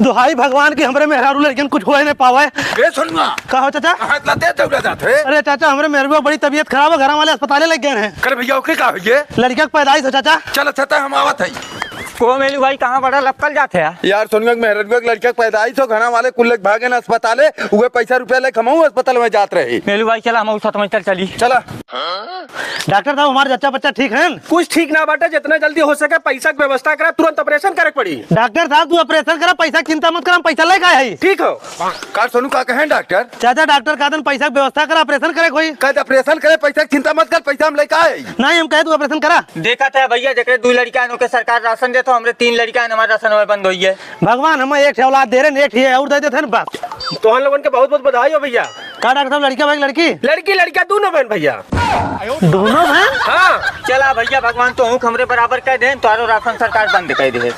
दुहाई भगवान की हमरे मेहरारू लड़कियन कुछ होए नहीं पावे। ए सुनवा का हो चाचा? इतना देर दौड़ा जाते। अरे चाचा हमरे मेहरुआ बड़ी तबीयत खराब है, घर वाले अस्पताले लग गए हैं। कर भैया ओके का होइए? लड़किया की पैदाइश हो चाचा। चल अच्छा हम आवत है। को मेलू भाई कहाँ बड़ा लपकल जाते हैं यार सुनिए मेहरबिया के लड़का पैदाइश हो, घना वाले कुल भागे ना अस्पताले, उहे पैसा रुपया ले कमाऊ अस्पताल में जात रही। मेलू भाई चला हम साथ में चली। चला डॉक्टर साहब हमारे जच्चा बच्चा ठीक है? कुछ ठीक ना बाटे, जितना जल्दी हो सके पैसा की व्यवस्था करा, तुरंत ऑपरेशन करे पड़ी। डॉक्टर साहब तू ऑपरेशन करा, पैसा की चिंता मत कर, हम पैसा लेके आए हैं। ठीक हो कार सोनू का कहें डॉक्टर? चाचा डॉक्टर का पैसा की व्यवस्था करा, ऑपरेशन करे कोई। कहते ऑपरेशन करे, पैसा की चिंता मत कर, पैसा हम लेके आए। नहीं हम कहे तू ऑपरेशन करा। देखा था भैया जैसे 2 लड़का के सरकार राशन देते हमरे 3 लड़का हमारा राशन बंद हुई है। भगवान हमें एक औलाद दे रहे, एक ही है और दे देते हैं बस। तो हम लोगों के बहुत बहुत बधाई हो भैया। का डॉक्टर साहब लड़का भाई लड़की? लड़की लड़का दोनों बहन भैया। दोनों हैं? हाँ चला भैया भगवान तो हमरे बराबर कह दे, तो राशन सरकार बंद कर दे।